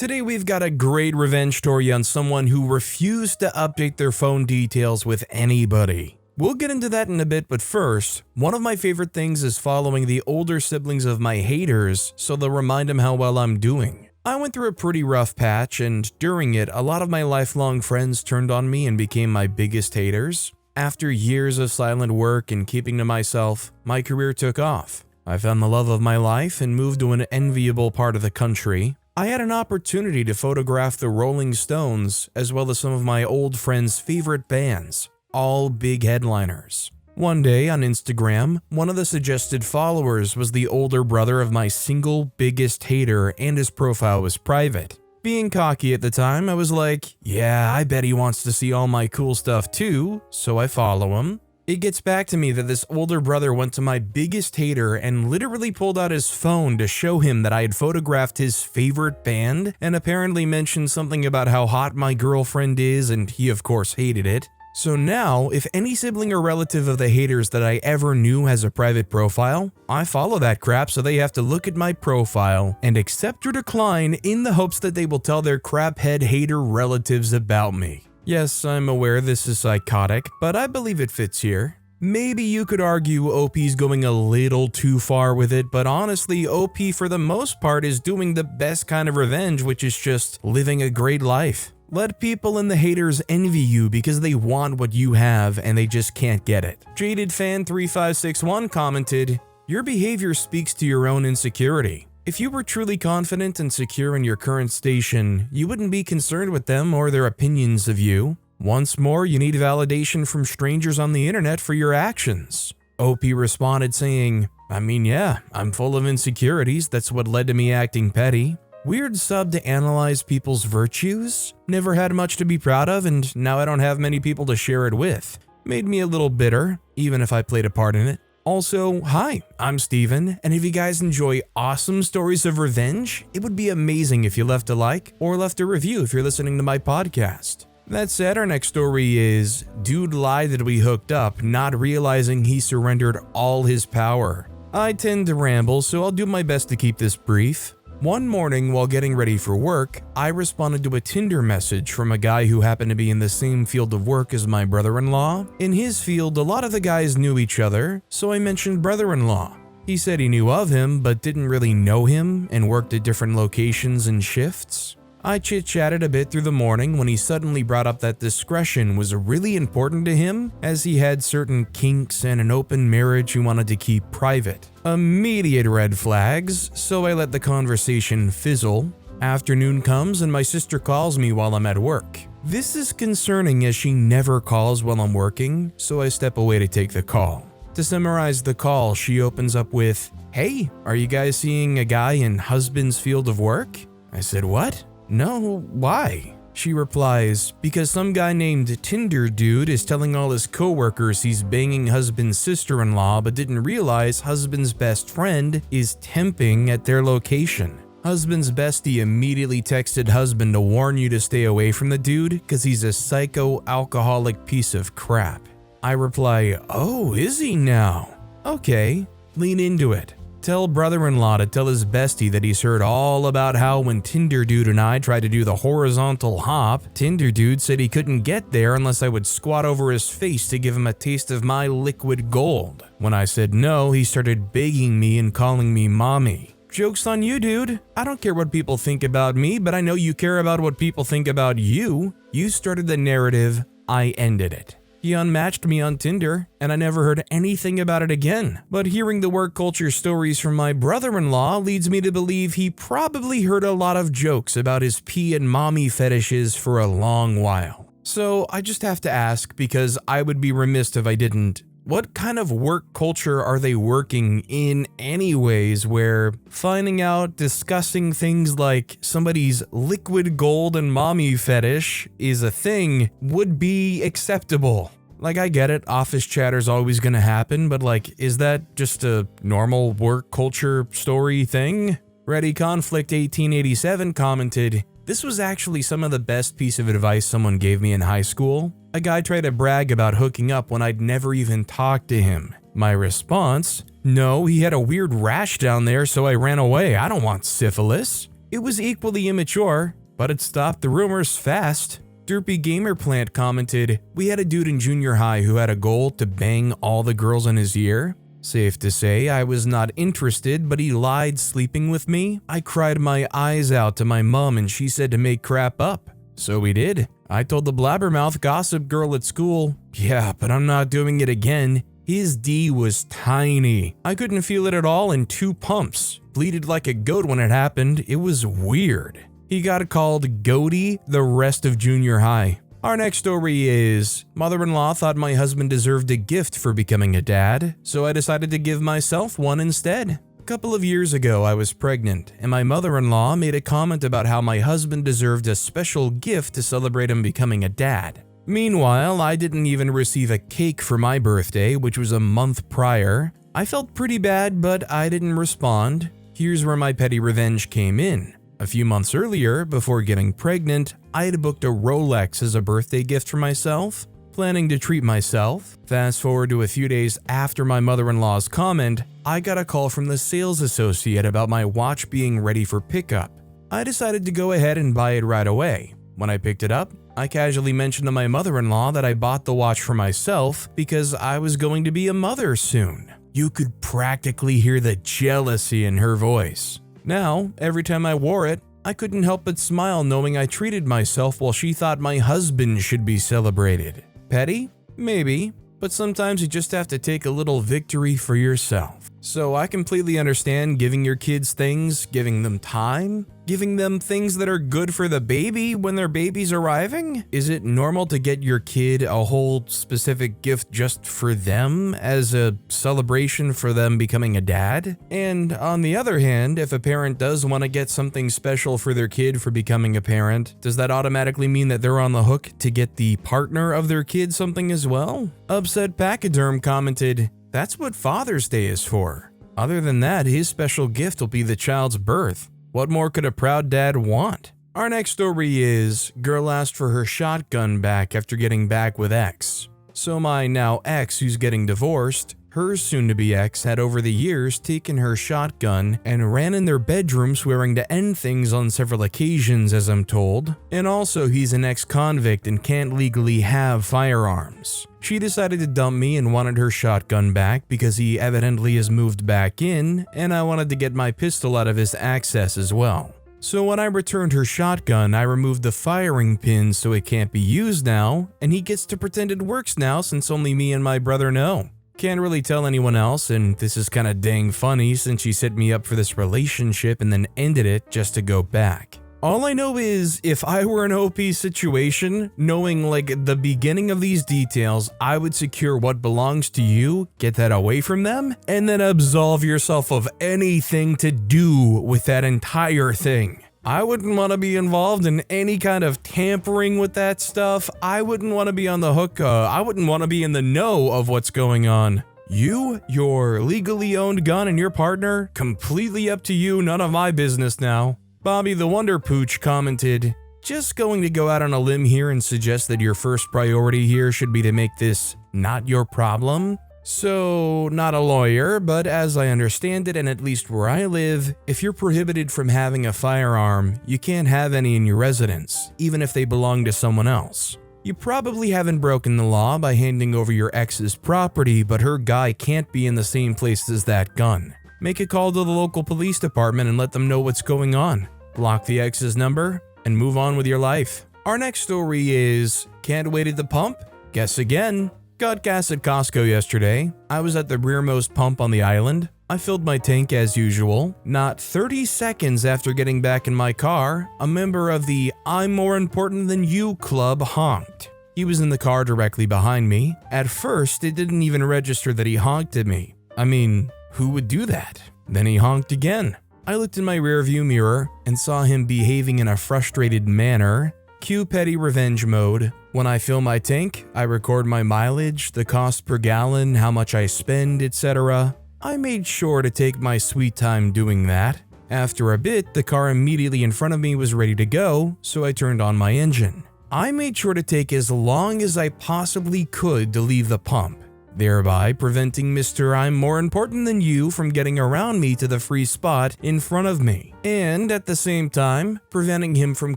Today we've got a great revenge story on someone who refused to update their phone details with anybody. We'll get into that in a bit, but first, one of my favorite things is following the older siblings of my haters so they'll remind them how well I'm doing. I went through a pretty rough patch, and during it, a lot of my lifelong friends turned on me and became my biggest haters. After years of silent work and keeping to myself, my career took off. I found the love of my life and moved to an enviable part of the country. I had an opportunity to photograph the Rolling Stones as well as some of my old friends' favorite bands, all big headliners. One day on Instagram, one of the suggested followers was the older brother of my single biggest hater, and his profile was private. Being cocky at the time, I was like, yeah, I bet he wants to see all my cool stuff too, so I follow him. It gets back to me that this older brother went to my biggest hater and literally pulled out his phone to show him that I had photographed his favorite band and apparently mentioned something about how hot my girlfriend is, and he of course hated it. So now, if any sibling or relative of the haters that I ever knew has a private profile, I follow that crap so they have to look at my profile and accept or decline in the hopes that they will tell their craphead hater relatives about me. Yes, I'm aware this is psychotic, but I believe it fits here. Maybe you could argue OP's going a little too far with it, but honestly, OP for the most part is doing the best kind of revenge, which is just living a great life. Let people and the haters envy you because they want what you have and they just can't get it. JadedFan3561 commented, "Your behavior speaks to your own insecurity. If you were truly confident and secure in your current station, you wouldn't be concerned with them or their opinions of you. Once more, you need validation from strangers on the internet for your actions." OP responded saying, yeah, I'm full of insecurities, that's what led to me acting petty. Weird sub to analyze people's virtues? Never had much to be proud of, and now I don't have many people to share it with. Made me a little bitter, even if I played a part in it. Also, hi, I'm Steven, and if you guys enjoy awesome stories of revenge, it would be amazing if you left a like or left a review if you're listening to my podcast. That said, our next story is, dude lied that we hooked up, not realizing he surrendered all his power. I tend to ramble, so I'll do my best to keep this brief. One morning while getting ready for work, I responded to a Tinder message from a guy who happened to be in the same field of work as my brother-in-law. In his field, a lot of the guys knew each other, so I mentioned brother-in-law. He said he knew of him, but didn't really know him and worked at different locations and shifts. I chit-chatted a bit through the morning when he suddenly brought up that discretion was really important to him, as he had certain kinks and an open marriage he wanted to keep private. Immediate red flags, so I let the conversation fizzle. Afternoon comes and my sister calls me while I'm at work. This is concerning as she never calls while I'm working, so I step away to take the call. To summarize the call, she opens up with, "Hey, are you guys seeing a guy in husband's field of work?" I said, "What? No, why?" She replies, "Because some guy named Tinder Dude is telling all his coworkers he's banging husband's sister-in-law but didn't realize husband's best friend is temping at their location. Husband's bestie immediately texted husband to warn you to stay away from the dude because he's a psycho-alcoholic piece of crap." I reply, "Oh, is he now? Okay, lean into it. Tell brother-in-law to tell his bestie that he's heard all about how when Tinder Dude and I tried to do the horizontal hop, Tinder Dude said he couldn't get there unless I would squat over his face to give him a taste of my liquid gold. When I said no, he started begging me and calling me mommy. Joke's on you, dude. I don't care what people think about me, but I know you care about what people think about you. You started the narrative, I ended it. He unmatched me on Tinder, and I never heard anything about it again. But hearing the work culture stories from my brother-in-law leads me to believe he probably heard a lot of jokes about his pee and mommy fetishes for a long while. So I just have to ask, because I would be remiss if I didn't, what kind of work culture are they working in anyways, where finding out, discussing things like somebody's liquid gold and mommy fetish is a thing would be acceptable? Like, I get it, office chatter's always gonna happen, but like, is that just a normal work culture story thing? Ready Conflict 1887 commented, "This was actually some of the best piece of advice someone gave me in high school. A guy tried to brag about hooking up when I'd never even talked to him. My response, no, he had a weird rash down there, so I ran away. I don't want syphilis. It was equally immature, but it stopped the rumors fast. Derpy Gamer Plant commented, "We had a dude in junior high who had a goal to bang all the girls in his year. Safe to say I was not interested, but he lied sleeping with me. I cried my eyes out to my mom and she said to make crap up. So we did. I told the blabbermouth gossip girl at school, yeah, but I'm not doing it again. His D was tiny. I couldn't feel it at all in 2 pumps. Bleeded like a goat when it happened. It was weird." He got called Goaty the rest of junior high. Our next story is, "Mother-in-law thought my husband deserved a gift for becoming a dad, so I decided to give myself one instead. A couple of years ago I was pregnant, and my mother-in-law made a comment about how my husband deserved a special gift to celebrate him becoming a dad. Meanwhile, I didn't even receive a cake for my birthday, which was a month prior. I felt pretty bad, but I didn't respond. Here's where my petty revenge came in. A few months earlier, before getting pregnant, I had booked a Rolex as a birthday gift for myself, planning to treat myself. Fast forward to a few days after my mother-in-law's comment, I got a call from the sales associate about my watch being ready for pickup. I decided to go ahead and buy it right away. When I picked it up, I casually mentioned to my mother-in-law that I bought the watch for myself because I was going to be a mother soon. You could practically hear the jealousy in her voice. Now, every time I wore it, I couldn't help but smile knowing I treated myself while she thought my husband should be celebrated. Petty? Maybe, but sometimes you just have to take a little victory for yourself. So I completely understand giving your kids things, giving them time, giving them things that are good for the baby when their baby's arriving. Is it normal to get your kid a whole specific gift just for them as a celebration for them becoming a dad? And on the other hand, if a parent does want to get something special for their kid for becoming a parent, does that automatically mean that they're on the hook to get the partner of their kid something as well? Upset Pachyderm commented, "That's what Father's Day is for. Other than that, his special gift will be the child's birth. What more could a proud dad want?" Our next story is, girl asked for her shotgun back after getting back with ex. So my now ex who's getting divorced, her soon-to-be ex had over the years taken her shotgun and ran in their bedroom swearing to end things on several occasions as I'm told. And also he's an ex-convict and can't legally have firearms. She decided to dump me and wanted her shotgun back because he evidently has moved back in, and I wanted to get my pistol out of his access as well. So when I returned her shotgun, I removed the firing pin so it can't be used now, and he gets to pretend it works now since only me and my brother know. Can't really tell anyone else, and this is kinda dang funny since she set me up for this relationship and then ended it just to go back. All I know is, if I were in an OP situation, knowing like the beginning of these details, I would secure what belongs to you, get that away from them, and then absolve yourself of anything to do with that entire thing. I wouldn't want to be involved in any kind of tampering with that stuff. I wouldn't want to be on the hook. I wouldn't want to be in the know of what's going on. You, your legally owned gun, and your partner, completely up to you, none of my business now. Bobby the Wonder Pooch commented, "Just going to go out on a limb here and suggest that your first priority here should be to make this not your problem. So, not a lawyer, but as I understand it, and at least where I live, if you're prohibited from having a firearm, you can't have any in your residence, even if they belong to someone else. You probably haven't broken the law by handing over your ex's property, but her guy can't be in the same place as that gun. Make a call to the local police department and let them know what's going on. Block the ex's number and move on with your life." Our next story is, can't wait at the pump? Guess again. Got gas at Costco yesterday. I was at the rearmost pump on the island. I filled my tank as usual. Not 30 seconds after getting back in my car, a member of the "I'm more important than you" club honked. He was in the car directly behind me. At first, it didn't even register that he honked at me. I mean, who would do that? Then he honked again. I looked in my rearview mirror and saw him behaving in a frustrated manner. Cue petty revenge mode. When I fill my tank, I record my mileage, the cost per gallon, how much I spend, etc. I made sure to take my sweet time doing that. After a bit, the car immediately in front of me was ready to go, so I turned on my engine. I made sure to take as long as I possibly could to leave the pump. thereby preventing Mr. I'm more important than you from getting around me to the free spot in front of me, and at the same time, preventing him from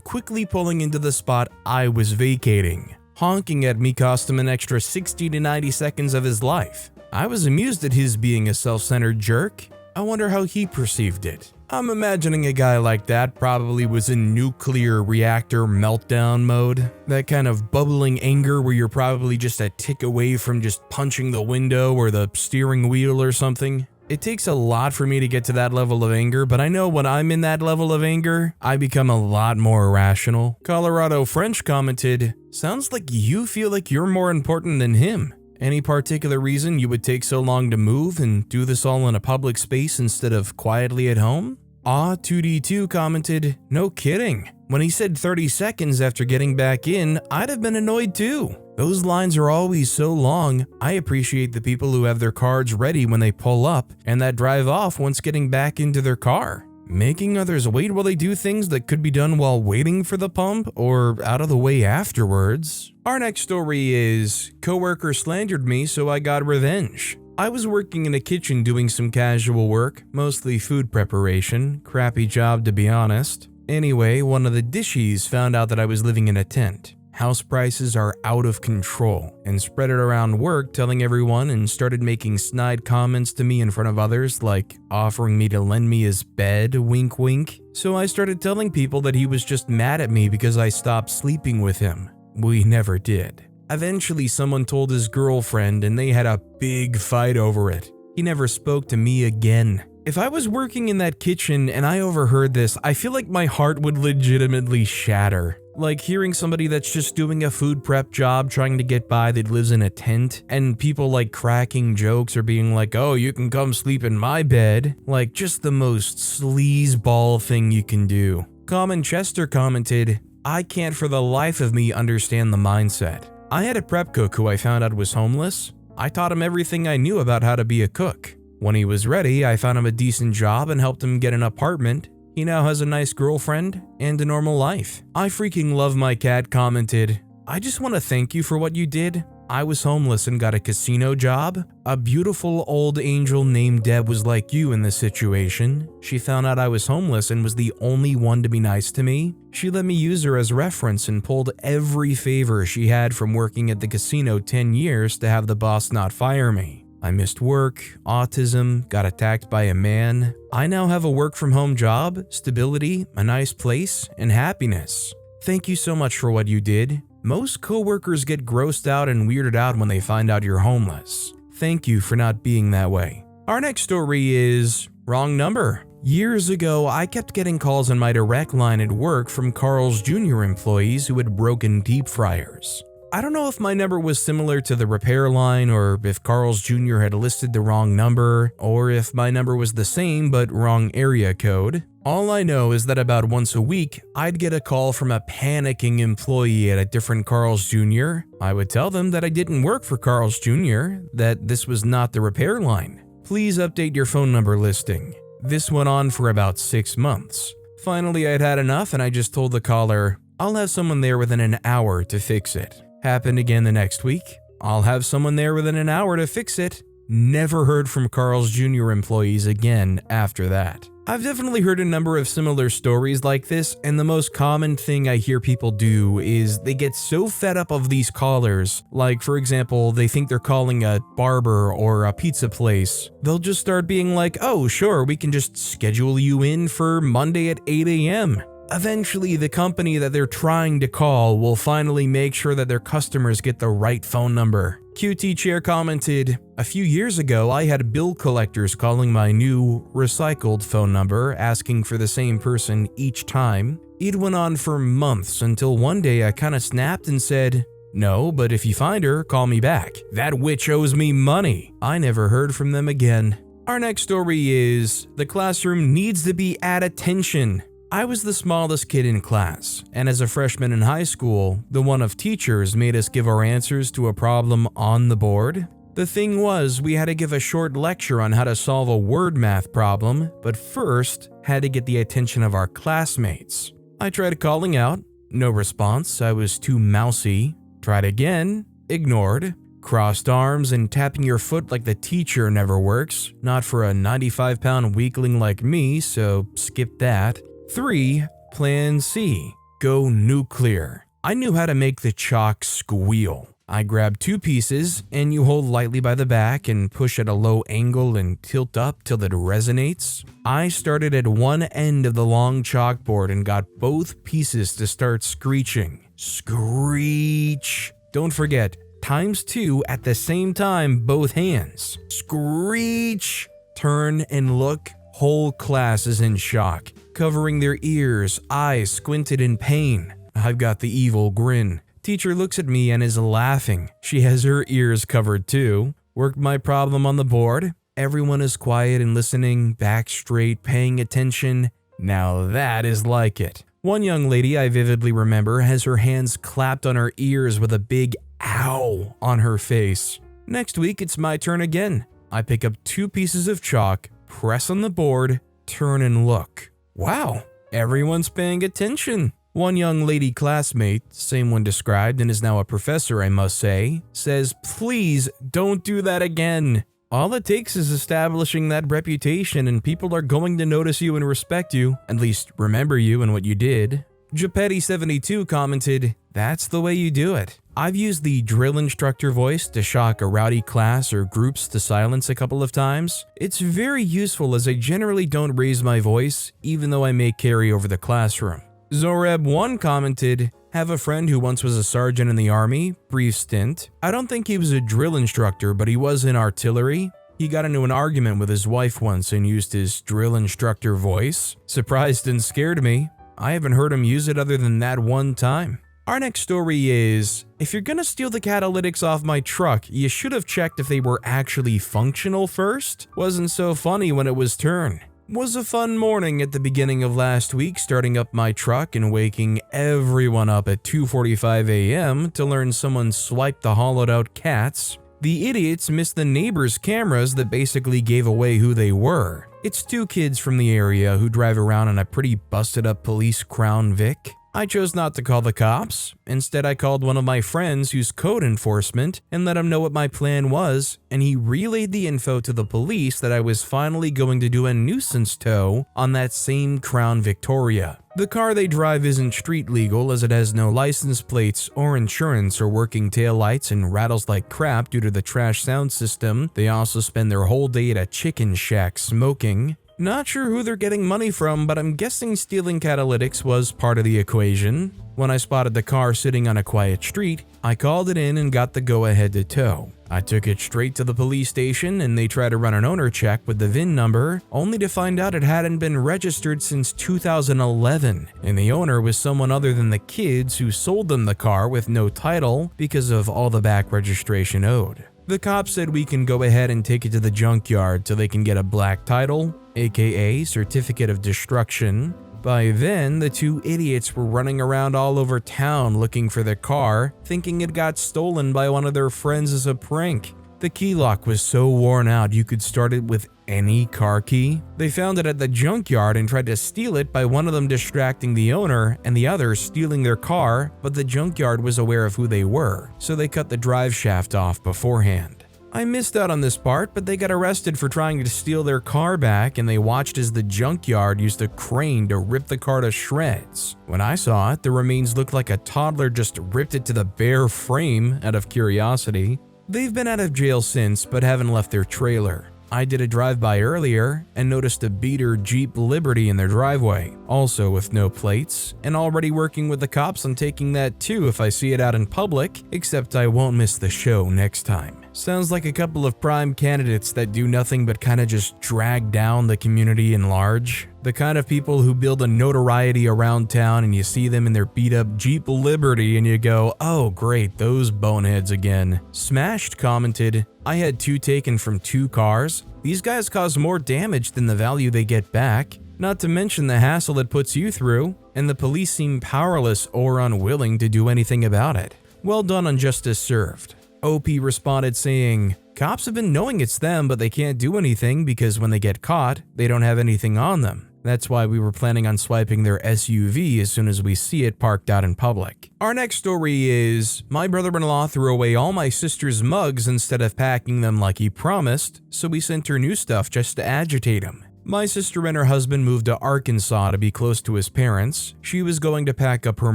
quickly pulling into the spot I was vacating. Honking at me cost him an extra 60 to 90 seconds of his life. I was amused at his being a self-centered jerk. I wonder how he perceived it. I'm imagining a guy like that probably was in nuclear reactor meltdown mode. That kind of bubbling anger where you're probably just a tick away from just punching the window or the steering wheel or something. It takes a lot for me to get to that level of anger, but I know when I'm in that level of anger, I become a lot more irrational. Colorado French commented, "Sounds like you feel like you're more important than him. Any particular reason you would take so long to move and do this all in a public space instead of quietly at home?" Aw2D2 commented, "No kidding. When he said 30 seconds after getting back in, I'd have been annoyed too. Those lines are always so long. I appreciate the people who have their cards ready when they pull up and that drive off once getting back into their car. Making others wait while they do things that could be done while waiting for the pump or out of the way afterwards." Our next story is, "Coworker slandered me, so I got revenge." I was working in a kitchen doing some casual work, mostly food preparation. Crappy job to be honest. Anyway, one of the dishies found out that I was living in a tent. House prices are out of control, and spread it around work telling everyone and started making snide comments to me in front of others, like offering me to lend me his bed, wink wink. So I started telling people that he was just mad at me because I stopped sleeping with him. We never did. Eventually someone told his girlfriend and they had a big fight over it. He never spoke to me again. If I was working in that kitchen and I overheard this, I feel like my heart would legitimately shatter. Like hearing somebody that's just doing a food prep job trying to get by that lives in a tent, and people like cracking jokes or being like, "Oh, you can come sleep in my bed." Like just the most sleazeball thing you can do. Common Chester commented, "I can't for the life of me understand the mindset. I had a prep cook who I found out was homeless. I taught him everything I knew about how to be a cook. When he was ready, I found him a decent job and helped him get an apartment. He now has a nice girlfriend and a normal life." I freaking love my cat commented, "I just want to thank you for what you did. I was homeless and got a casino job. A beautiful old angel named Deb was like you in this situation. She found out I was homeless and was the only one to be nice to me. She let me use her as reference and pulled every favor she had from working at the casino 10 years to have the boss not fire me. I missed work, autism, got attacked by a man. I now have a work from home job, stability, a nice place, and happiness. Thank you so much for what you did. Most coworkers get grossed out and weirded out when they find out you're homeless. Thank you for not being that way." Our next story is, "Wrong number." Years ago, I kept getting calls on my direct line at work from Carl's Jr. employees who had broken deep fryers. I don't know if my number was similar to the repair line or if Carl's Jr. had listed the wrong number or if my number was the same but wrong area code. All I know is that about once a week, I'd get a call from a panicking employee at a different Carl's Jr. I would tell them that I didn't work for Carl's Jr., that this was not the repair line. Please update your phone number listing. This went on for about 6 months. Finally, I'd had enough and I just told the caller, "I'll have someone there within an hour to fix it." Happened again the next week. "I'll have someone there within an hour to fix it." Never heard from Carl's Jr. employees again after that. I've definitely heard a number of similar stories like this, and the most common thing I hear people do is they get so fed up of these callers, like for example, they think they're calling a barber or a pizza place. They'll just start being like, "Oh sure, we can just schedule you in for Monday at 8 a.m. Eventually, the company that they're trying to call will finally make sure that their customers get the right phone number. QT Chair commented, "A few years ago, I had bill collectors calling my new, recycled phone number, asking for the same person each time. It went on for months until one day I kinda snapped and said, 'No, but if you find her, call me back. That witch owes me money.' I never heard from them again." Our next story is, "The classroom needs to be at attention." I was the smallest kid in class, and as a freshman in high school, the one of teachers made us give our answers to a problem on the board. The thing was, we had to give a short lecture on how to solve a word math problem, but first had to get the attention of our classmates. I tried calling out, no response, I was too mousy. Tried again, ignored. Crossed arms and tapping your foot like the teacher never works, not for a 95-pound weakling like me, so skip that. 3. Plan C. Go nuclear. I knew how to make the chalk squeal. I grab 2 pieces, and you hold lightly by the back and push at a low angle and tilt up till it resonates. I started at one end of the long chalkboard and got both pieces to start screeching. Screech. Don't forget, ×2 at the same time, both hands. Screech. Turn and look. Whole class is in shock, covering their ears, eyes squinted in pain. I've got the evil grin. Teacher looks at me and is laughing. She has her ears covered too. Worked my problem on the board. Everyone is quiet and listening, back straight, paying attention. Now that is like it. One young lady I vividly remember has her hands clapped on her ears with a big ow on her face. Next week it's my turn again. I pick up 2 pieces of chalk, press on the board, turn and look. Wow, everyone's paying attention. One young lady classmate, same one described and is now a professor I must say, says, "Please don't do that again." All it takes is establishing that reputation and people are going to notice you and respect you, at least remember you and what you did. Gepetti72 commented, "That's the way you do it. I've used the drill instructor voice to shock a rowdy class or groups to silence a couple of times. It's very useful as I generally don't raise my voice, even though I may carry over the classroom." Zoreb1 commented, "Have a friend who once was a sergeant in the army, brief stint. I don't think he was a drill instructor, but he was in artillery. He got into an argument with his wife once and used his drill instructor voice. Surprised and scared me. I haven't heard him use it other than that one time." Our next story is, if you're gonna steal the catalytics off my truck, you should have checked if they were actually functional first. Wasn't so funny when it was turn. Was a fun morning at the beginning of last week, starting up my truck and waking everyone up at 2:45 a.m. to learn someone swiped the hollowed out cats. The idiots missed the neighbors' cameras that basically gave away who they were. It's 2 kids from the area who drive around in a pretty busted up police Crown Vic. I chose not to call the cops. Instead, I called one of my friends who's code enforcement and let him know what my plan was, and he relayed the info to the police that I was finally going to do a nuisance tow on that same Crown Victoria. The car they drive isn't street legal as it has no license plates or insurance or working taillights and rattles like crap due to the trash sound system. They also spend their whole day at a chicken shack smoking. Not sure who they're getting money from, but I'm guessing stealing catalytics was part of the equation. When I spotted the car sitting on a quiet street, I called it in and got the go-ahead to tow. I took it straight to the police station and they tried to run an owner check with the VIN number, only to find out it hadn't been registered since 2011, and the owner was someone other than the kids who sold them the car with no title because of all the back registration owed. The cop said we can go ahead and take it to the junkyard so they can get a black title, aka certificate of destruction. By then, the 2 idiots were running around all over town looking for the car, thinking it got stolen by one of their friends as a prank. The key lock was so worn out you could start it with any car key. They found it at the junkyard and tried to steal it by one of them distracting the owner and the other stealing their car, but the junkyard was aware of who they were, so they cut the drive shaft off beforehand. I missed out on this part, but they got arrested for trying to steal their car back and they watched as the junkyard used a crane to rip the car to shreds. When I saw it, the remains looked like a toddler just ripped it to the bare frame out of curiosity. They've been out of jail since, but haven't left their trailer. I did a drive-by earlier and noticed a beater Jeep Liberty in their driveway, also with no plates, and already working with the cops on taking that too if I see it out in public, except I won't miss the show next time. Sounds like a couple of prime candidates that do nothing but kinda just drag down the community in large. The kind of people who build a notoriety around town and you see them in their beat up Jeep Liberty and you go, "Oh great, those boneheads again." Smashed commented, "I had 2 taken from 2 cars. These guys cause more damage than the value they get back. Not to mention the hassle it puts you through, and the police seem powerless or unwilling to do anything about it. Well done on justice served." OP responded saying, "Cops have been knowing it's them, but they can't do anything because when they get caught, they don't have anything on them. That's why we were planning on swiping their SUV as soon as we see it parked out in public. Our next story is, my brother-in-law threw away all my sister's mugs instead of packing them like he promised, so we sent her new stuff just to agitate him. My sister and her husband moved to Arkansas to be close to his parents. She was going to pack up her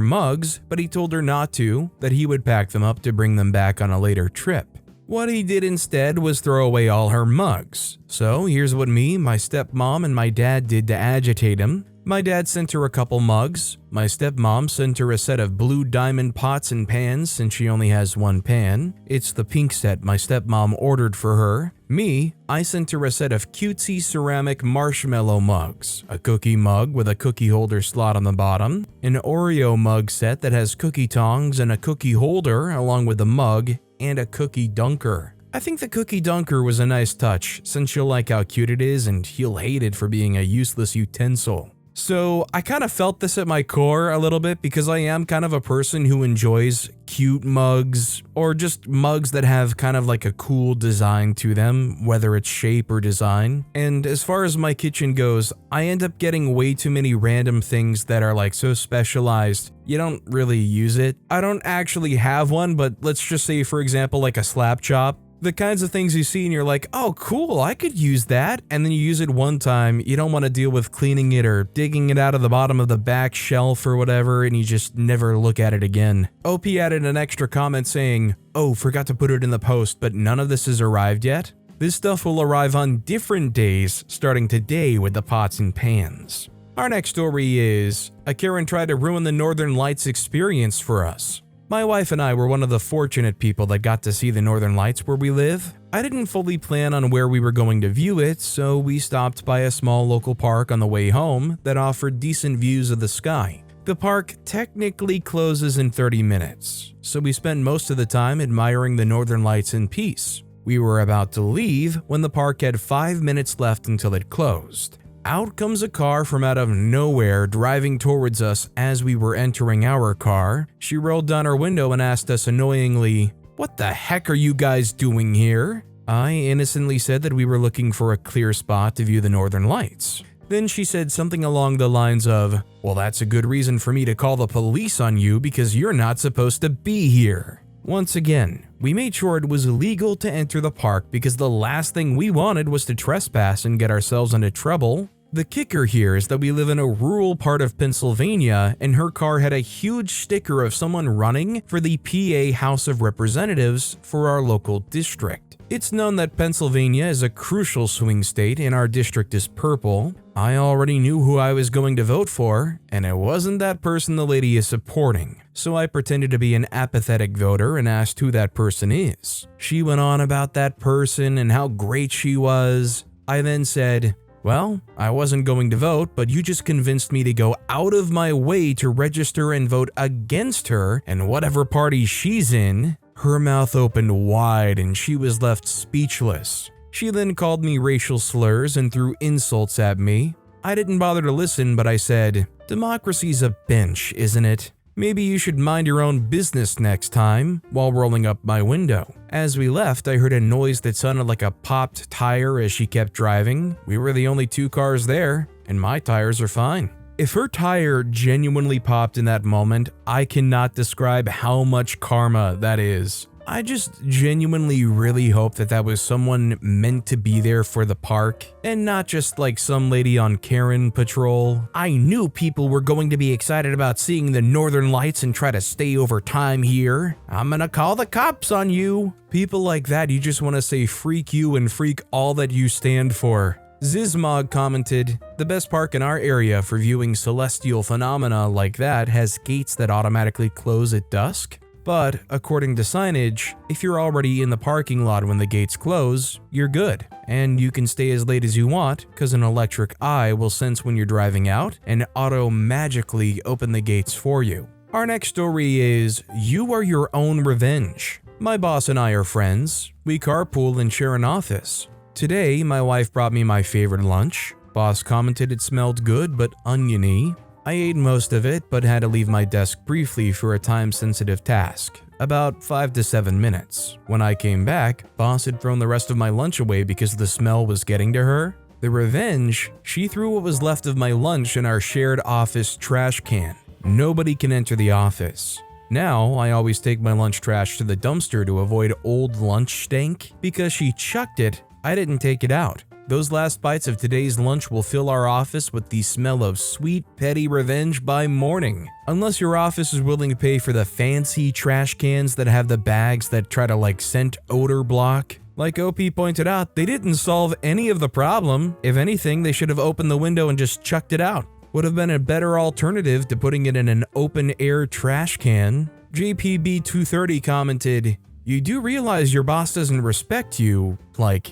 mugs, but he told her not to, that he would pack them up to bring them back on a later trip. What he did instead was throw away all her mugs. So here's what me, my stepmom, and my dad did to agitate him. My dad sent her a couple mugs. My stepmom sent her a set of blue diamond pots and pans since she only has one pan. It's the pink set my stepmom ordered for her. Me, I sent her a set of cutesy ceramic marshmallow mugs, a cookie mug with a cookie holder slot on the bottom, an Oreo mug set that has cookie tongs and a cookie holder along with the mug, and a cookie dunker. I think the cookie dunker was a nice touch since you'll like how cute it is and you'll hate it for being a useless utensil. So I kind of felt this at my core a little bit because I am kind of a person who enjoys cute mugs or just mugs that have kind of like a cool design to them, whether it's shape or design. And as far as my kitchen goes, I end up getting way too many random things that are like so specialized, you don't really use it. I don't actually have one, but let's just say for example like a slap chop. The kinds of things you see and you're like, oh cool, I could use that. And then you use it one time, you don't want to deal with cleaning it or digging it out of the bottom of the back shelf or whatever, and you just never look at it again. OP added an extra comment saying, oh, forgot to put it in the post, but none of this has arrived yet. This stuff will arrive on different days, starting today with the pots and pans. Our next story is, a Karen tried to ruin the Northern Lights experience for us. My wife and I were one of the fortunate people that got to see the Northern Lights where we live. I didn't fully plan on where we were going to view it, so we stopped by a small local park on the way home that offered decent views of the sky. The park technically closes in 30 minutes, so we spent most of the time admiring the Northern Lights in peace. We were about to leave when the park had 5 minutes left until it closed. Out comes a car from out of nowhere driving towards us as we were entering our car. She rolled down her window and asked us annoyingly, "What the heck are you guys doing here?" I innocently said that we were looking for a clear spot to view the Northern Lights. Then she said something along the lines of, "Well, that's a good reason for me to call the police on you because you're not supposed to be here." Once again, we made sure it was illegal to enter the park because the last thing we wanted was to trespass and get ourselves into trouble. The kicker here is that we live in a rural part of Pennsylvania and her car had a huge sticker of someone running for the PA House of Representatives for our local district. It's known that Pennsylvania is a crucial swing state and our district is purple. I already knew who I was going to vote for, and it wasn't that person the lady is supporting. So I pretended to be an apathetic voter and asked who that person is. She went on about that person and how great she was. I then said, "Well, I wasn't going to vote, but you just convinced me to go out of my way to register and vote against her and whatever party she's in." Her mouth opened wide and she was left speechless. She then called me racial slurs and threw insults at me. I didn't bother to listen, but I said, "Democracy's a bench, isn't it? Maybe you should mind your own business next time," while rolling up my window. As we left, I heard a noise that sounded like a popped tire as she kept driving. We were the only two cars there, and my tires are fine. If her tire genuinely popped in that moment, I cannot describe how much karma that is. I just genuinely really hope that that was someone meant to be there for the park and not just like some lady on Karen patrol. I knew people were going to be excited about seeing the Northern Lights and try to stay over time here. I'm gonna call the cops on you. People like that, you just want to say freak you and freak all that you stand for. Zizmog commented, "The best park in our area for viewing celestial phenomena like that has gates that automatically close at dusk. But according to signage, if you're already in the parking lot when the gates close, you're good. And you can stay as late as you want because an electric eye will sense when you're driving out and auto-magically open the gates for you." Our next story is, you are your own revenge. My boss and I are friends. We carpool and share an office. Today, my wife brought me my favorite lunch. Boss commented it smelled good but oniony. I ate most of it but had to leave my desk briefly for a time-sensitive task, about 5 to 7 minutes. When I came back, boss had thrown the rest of my lunch away because the smell was getting to her. The revenge, she threw what was left of my lunch in our shared office trash can. Nobody can enter the office. Now, I always take my lunch trash to the dumpster to avoid old lunch stank. Because she chucked it, I didn't take it out. Those last bites of today's lunch will fill our office with the smell of sweet, petty revenge by morning. Unless your office is willing to pay for the fancy trash cans that have the bags that try to scent odor block. Like OP pointed out, they didn't solve any of the problem. If anything, they should have opened the window and just chucked it out. Would have been a better alternative to putting it in an open-air trash can. JPB230 commented, "You do realize your boss doesn't respect you,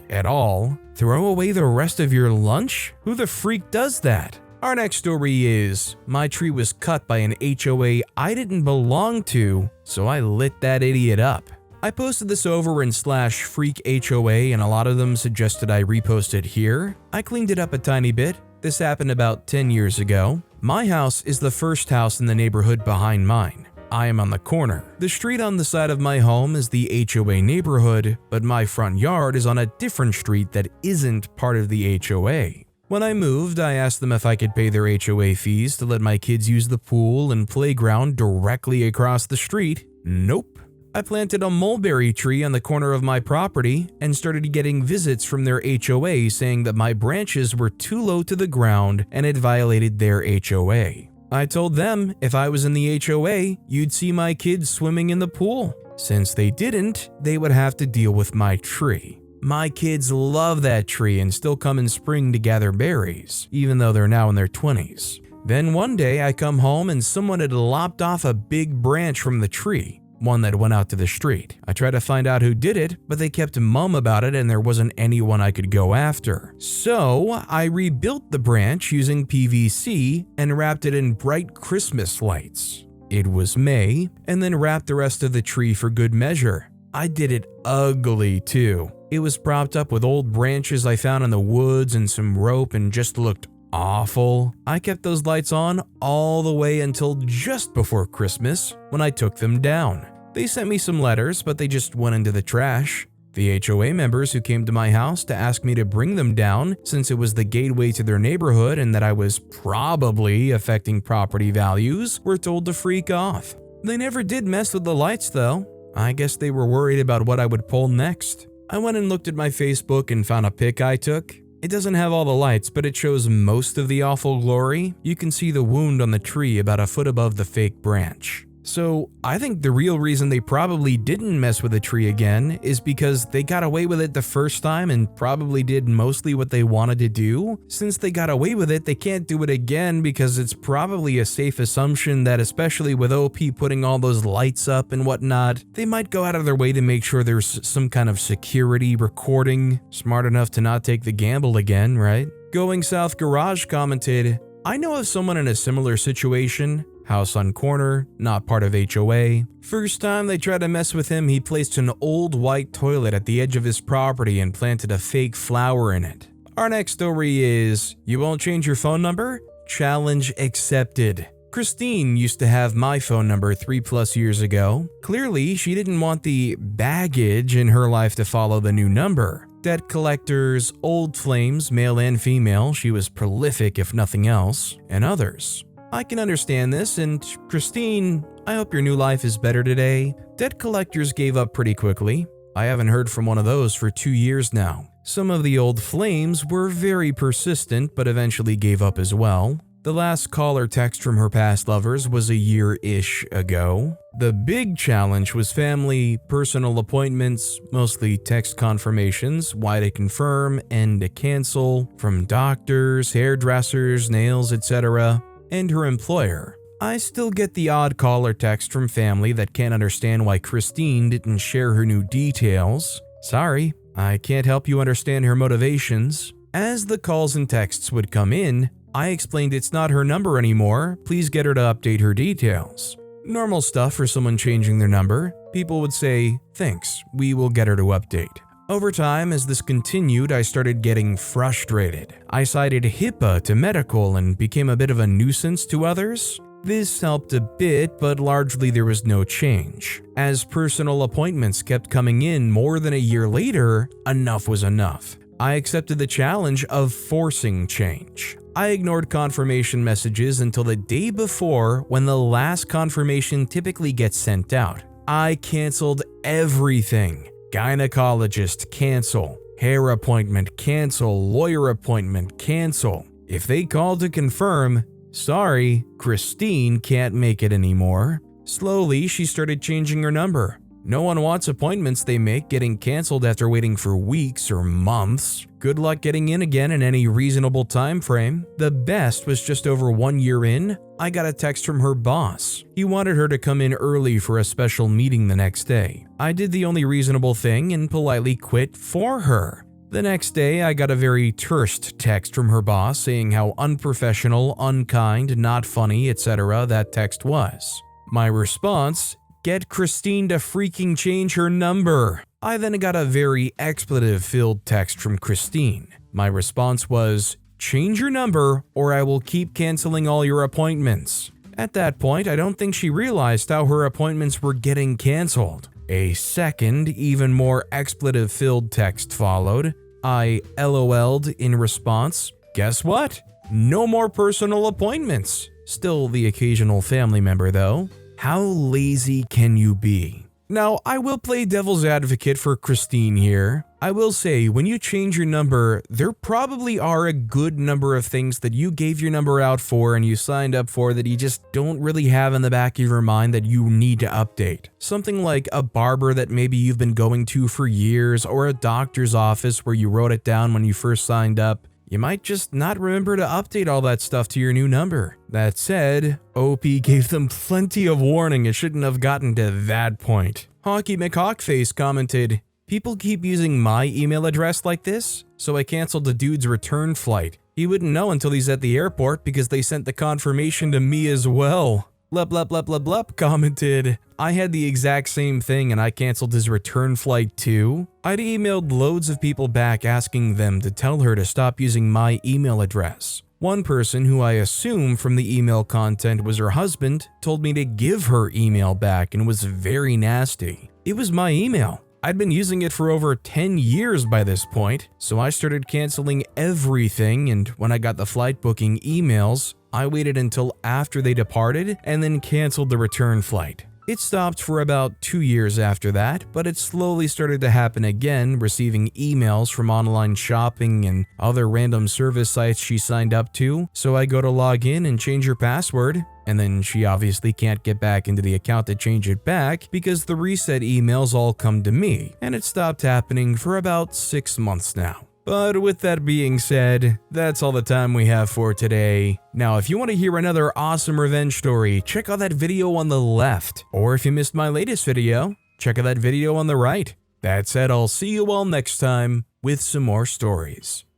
at all. Throw away the rest of your lunch? Who the freak does that?" Our next story is, my tree was cut by an HOA I didn't belong to, so I lit that idiot up. I posted this over in /freakHOA and a lot of them suggested I repost it here. I cleaned it up a tiny bit. This happened about 10 years ago. My house is the first house in the neighborhood behind mine. I am on the corner. The street on the side of my home is the HOA neighborhood, but my front yard is on a different street that isn't part of the HOA. When I moved, I asked them if I could pay their HOA fees to let my kids use the pool and playground directly across the street. Nope. I planted a mulberry tree on the corner of my property and started getting visits from their HOA saying that my branches were too low to the ground and it violated their HOA. I told them if I was in the HOA, you'd see my kids swimming in the pool. Since they didn't, they would have to deal with my tree. My kids love that tree and still come in spring to gather berries, even though they're now in their 20s. Then one day I come home and someone had lopped off a big branch from the tree, one that went out to the street. I tried to find out who did it, but they kept mum about it and there wasn't anyone I could go after. So I rebuilt the branch using PVC and wrapped it in bright Christmas lights. It was May, and then wrapped the rest of the tree for good measure. I did it ugly too. It was propped up with old branches I found in the woods and some rope and just looked awful. I kept those lights on all the way until just before Christmas when I took them down. They sent me some letters, but they just went into the trash. The HOA members who came to my house to ask me to bring them down since it was the gateway to their neighborhood and that I was probably affecting property values were told to freak off. They never did mess with the lights though. I guess they were worried about what I would pull next. I went and looked at my Facebook and found a pic I took. It doesn't have all the lights, but it shows most of the awful glory. You can see the wound on the tree about a foot above the fake branch. So I think the real reason they probably didn't mess with the tree again is because they got away with it the first time and probably did mostly what they wanted to do. Since they got away with it, they can't do it again because it's probably a safe assumption that especially with OP putting all those lights up and whatnot, they might go out of their way to make sure there's some kind of security recording. Smart enough to not take the gamble again, right? Going South Garage commented, "I know of someone in a similar situation. House on corner, not part of HOA. First time they tried to mess with him, he placed an old white toilet at the edge of his property and planted a fake flower in it." Our next story is, "You won't change your phone number? Challenge accepted." Christine used to have my phone number 3+ years ago. Clearly, she didn't want the baggage in her life to follow the new number. Debt collectors, old flames, male and female, she was prolific if nothing else, and others. I can understand this, and Christine, I hope your new life is better today. Debt collectors gave up pretty quickly. I haven't heard from one of those for 2 years now. Some of the old flames were very persistent, but eventually gave up as well. The last call or text from her past lovers was a year-ish ago. The big challenge was family, personal appointments, mostly text confirmations, why to confirm and to cancel, from doctors, hairdressers, nails, etc., and her employer. I still get the odd call or text from family that can't understand why Christine didn't share her new details. Sorry, I can't help you understand her motivations. As the calls and texts would come in, I explained it's not her number anymore, please get her to update her details. Normal stuff for someone changing their number. People would say, thanks, we will get her to update. Over time, as this continued, I started getting frustrated. I cited HIPAA to medical and became a bit of a nuisance to others. This helped a bit, but largely there was no change. As personal appointments kept coming in more than a year later, enough was enough. I accepted the challenge of forcing change. I ignored confirmation messages until the day before, when the last confirmation typically gets sent out. I canceled everything. Gynecologist, cancel. Hair appointment, cancel. Lawyer appointment, cancel. If they call to confirm, sorry, Christine can't make it anymore. Slowly, she started changing her number. No one wants appointments they make getting canceled after waiting for weeks or months. Good luck getting in again in any reasonable time frame. The best was just over 1 year in, I got a text from her boss. He wanted her to come in early for a special meeting the next day. I did the only reasonable thing and politely quit for her. The next day, I got a very terse text from her boss saying how unprofessional, unkind, not funny, etc. that text was. My response: get Christine to freaking change her number. I then got a very expletive-filled text from Christine. My response was, change your number or I will keep canceling all your appointments. At that point, I don't think she realized how her appointments were getting canceled. A second, even more expletive-filled text followed. I LOL'd in response. Guess what? No more personal appointments. Still the occasional family member though. How lazy can you be? Now, I will play devil's advocate for Christine here. I will say, when you change your number, there probably are a good number of things that you gave your number out for and you signed up for that you just don't really have in the back of your mind that you need to update. Something like a barber that maybe you've been going to for years, or a doctor's office where you wrote it down when you first signed up. You might just not remember to update all that stuff to your new number. That said, OP gave them plenty of warning it shouldn't have gotten to that point. Honky McHawkface commented, people keep using my email address like this, so I canceled the dude's return flight. He wouldn't know until he's at the airport because they sent the confirmation to me as well. Blup commented, I had the exact same thing and I canceled his return flight too. I'd emailed loads of people back asking them to tell her to stop using my email address. One person, who I assume from the email content was her husband, told me to give her email back and was very nasty. It was my email. I'd been using it for over 10 years by this point, so I started canceling everything, and when I got the flight booking emails, I waited until after they departed and then canceled the return flight. It stopped for about 2 years after that, but it slowly started to happen again, receiving emails from online shopping and other random service sites she signed up to, so I go to log in and change her password, and then she obviously can't get back into the account to change it back because the reset emails all come to me, and it stopped happening for about 6 months now. But with that being said, that's all the time we have for today. Now, if you want to hear another awesome revenge story, check out that video on the left. Or if you missed my latest video, check out that video on the right. That said, I'll see you all next time with some more stories.